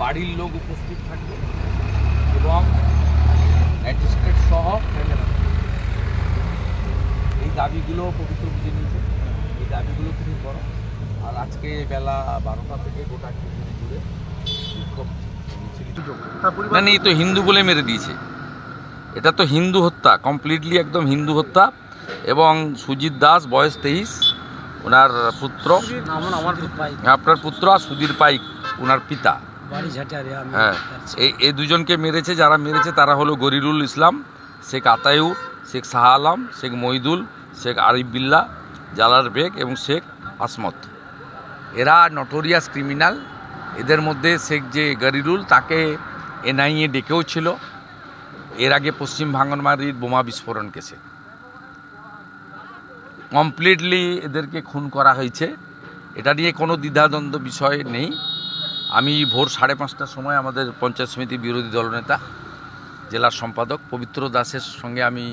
বাড়ির লোক উপস্থিত থাকবে এবং ম্যাজিস্ট্রেট সহ এই দাবিগুলো পবিত্র বুঝে নিয়েছে। এই দাবিগুলো তুমি করো। আর আজকে বেলা 12টা থেকে গোটা খেজুরি জুড়ে বিক্ষোভ মিছিল। না, এই তো হিন্দু বলে মেরে দিয়েছে। এটা তো হিন্দু হত্যা, কমপ্লিটলি একদম হিন্দু হত্যা। এবং সুজিত দাস বয়স 23, ওনার পুত্র, আপনার পুত্র, আর সুধীর পাইক ওনার পিতা। হ্যাঁ, এই দুজনকে মেরেছে। যারা মেরেছে তারা হলো গরিরুল ইসলাম, শেখ আতায়ুর, শেখ শাহ আলম, শেখ মহিদুল, শেখ আরিফ বিল্লাহ, জালাল বেগ এবং শেখ আসমত। এরা নটোরিয়াস ক্রিমিনাল। এদের মধ্যে শেখ যে গরিরুল, তাকে এনআইএ ডেকেও ছিল এর আগে পশ্চিম ভাঙনবাড়ির বোমা বিস্ফোরণ কেসে। কমপ্লিটলি এদেরকে খুন করা হয়েছে। এটা নিয়ে কোনো দ্বিধাদ্বন্দ্ব বিষয় নেই। আমি ভোর 5:30টার সময় আমাদের পঞ্চায়েত সমিতি বিরোধী দলনেতা জেলার সম্পাদক পবিত্র দাসের সঙ্গে আমি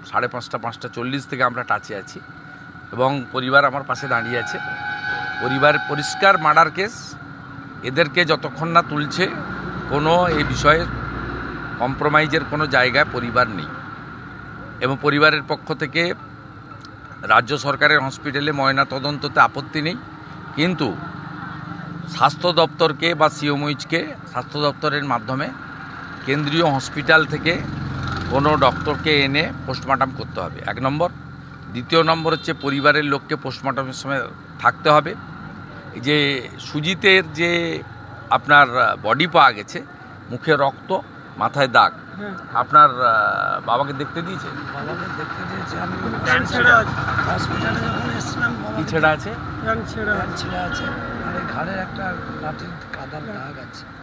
5:30, 5:40 থেকে আমরা টাচে আছি এবং পরিবার আমার পাশে দাঁড়িয়ে আছে। পরিবার পরিষ্কার মার্ডার কেস। এদেরকে যতক্ষণ না তুলছে কোনো এই বিষয়ে কম্প্রোমাইজের কোনো জায়গায় পরিবার নেই। এবং পরিবারের পক্ষ থেকে রাজ্য সরকারের হসপিটালে ময়না তদন্ততে আপত্তি নেই, কিন্তু স্বাস্থ্য দপ্তরকে বা সিওমইচকে স্বাস্থ্য দপ্তরের মাধ্যমে কেন্দ্রীয় হসপিটাল থেকে কোনো ডক্টরকে এনে পোস্টমর্টম করতে হবে, 1 নম্বর। দ্বিতীয় নম্বর হচ্ছে পরিবারের লোককে পোস্টমর্টমের সময় থাকতে হবে। এই যে সুজিতের যে আপনার বডি পাওয়া গেছে, মুখে রক্ত, মাথায় দাগ, আপনার বাবাকে দেখতে দিয়েছে? কি ছেঁড়া আছে?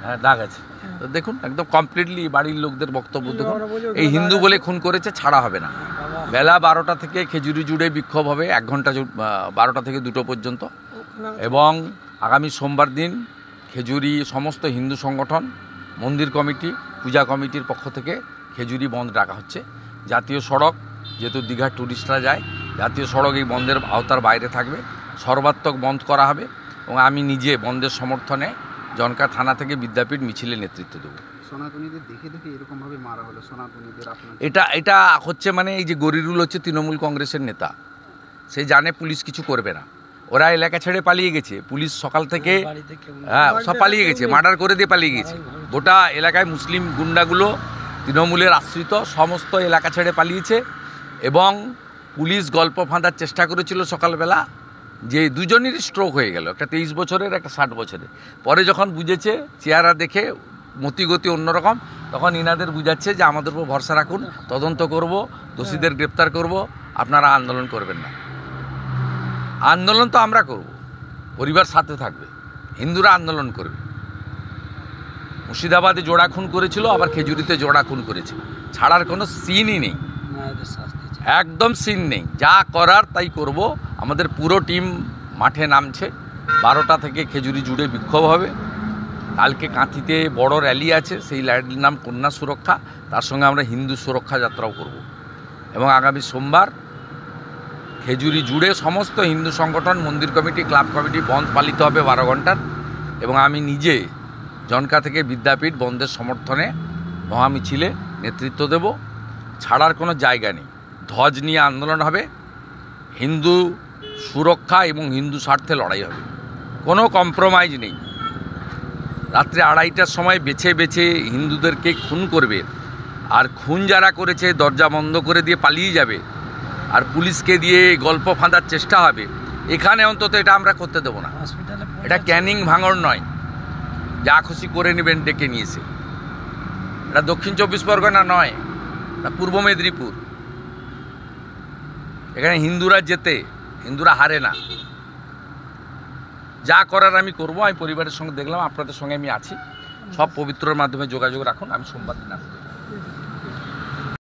হ্যাঁ, দাগ আছে। তো দেখুন, একদম কমপ্লিটলি বাড়ির লোকদের বক্তব্য দেখুন। এই হিন্দু বলে খুন করেছে, ছাড়া হবে না। বেলা 12টা থেকে খেজুরি জুড়ে বিক্ষোভ হবে 1 ঘন্টা, 12টা থেকে 2টো পর্যন্ত। এবং আগামী সোমবার দিন খেজুরি সমস্ত হিন্দু সংগঠন, মন্দির কমিটি, পূজা কমিটির পক্ষ থেকে খেজুরি বন্ধ ডাকা হচ্ছে। জাতীয় সড়ক, যেহেতু দীঘার ট্যুরিস্টরা যায়, জাতীয় সড়ক এই বন্ধের আওতার বাইরে থাকবে। সর্বাত্মক বন্ধ করা হবে এবং আমি নিজে বন্ধের সমর্থনে জনকা থানা থেকে বিদ্যাপীঠ মিছিলে নেতৃত্ব দেবো। সনাতনীদের দেখে দেখে এরকমভাবে মারা হলো সনাতনীদের। এটা হচ্ছে মানে এই যে গরিরুল হচ্ছে তৃণমূল কংগ্রেসের নেতা, সে জানে পুলিশ কিছু করবে না। ওরা এলাকা ছেড়ে পালিয়ে গেছে। পুলিশ সকাল থেকে সব পালিয়ে গেছে, মার্ডার করে দিয়ে পালিয়ে গেছে। গোটা এলাকায় মুসলিম গুন্ডাগুলো তৃণমূলের আশ্রিত সমস্ত এলাকা ছেড়ে পালিয়েছে। এবং পুলিশ গল্প ফাঁদার চেষ্টা করেছিল সকালবেলা যে দুজনেরই স্ট্রোক হয়ে গেল, একটা 23 বছরের, একটা 60 বছরের। পরে যখন বুঝেছে চেহারা দেখে মতিগতি অন্যরকম, তখন ইনাদের বুঝাচ্ছে যে আমাদের উপর ভরসা রাখুন, তদন্ত করব, দোষীদের গ্রেপ্তার করব, আপনারা আন্দোলন করবেন না। আন্দোলন তো আমরা করব, পরিবার সাথে থাকবে, হিন্দুরা আন্দোলন করবে। মুর্শিদাবাদে জোড়া খুন করেছিল, আবার খেজুরিতে জোড়া খুন করেছে। ছাড়ার কোনো সিনই নেই, একদম সিন নেই। যা করার তাই করব। আমাদের পুরো টিম মাঠে নামছে। 12টা থেকে খেজুরি জুড়ে বিক্ষোভ হবে। কালকে কাঁথিতে বড় র্যালি আছে, সেই র্যালির নাম কন্যা সুরক্ষা। তার সঙ্গে আমরা হিন্দু সুরক্ষা যাত্রাও করব। এবং আগামী সোমবার খেজুরি জুড়ে সমস্ত হিন্দু সংগঠন, মন্দির কমিটি, ক্লাব কমিটি বন্ধ পালিত হবে 12 ঘন্টার। এবং আমি নিজে জনকা থেকে বিদ্যাপীঠ বন্ধের সমর্থনে মহামিছিলে নেতৃত্ব দেব। ছাড়ার কোনো জায়গা নেই। ধ্বজ নিয়ে আন্দোলন হবে, হিন্দু সুরক্ষা এবং হিন্দু স্বার্থে লড়াই হবে, কোনো কম্প্রোমাইজ নেই। রাত্রে 2:30টার সময় বেছে বেছে হিন্দুদেরকে খুন করবে, আর খুন যারা করেছে দরজা বন্ধ করে দিয়ে পালিয়ে যাবে, আর পুলিশকে দিয়ে গল্প ফাঁদার চেষ্টা হবে। এখানে অন্তত এটা আমরা করতে দেবো না। এটা ক্যানিং ভাঙড় নয়, যা খুশি করে নেবেন ডেকে নিয়েছে। এটা দক্ষিণ 24 পরগনা নয়, এটা পূর্ব মেদিনীপুর। এখানে হিন্দুরা জেতে, হিন্দুরা হারে না। যা করার আমি করব। আমি পরিবারের সঙ্গে দেখলাম, আপনাদের সঙ্গে আমি আছি। সব পবিত্রর মাধ্যমে যোগাযোগ রাখুন। আমি সোমবার দিন আসবো।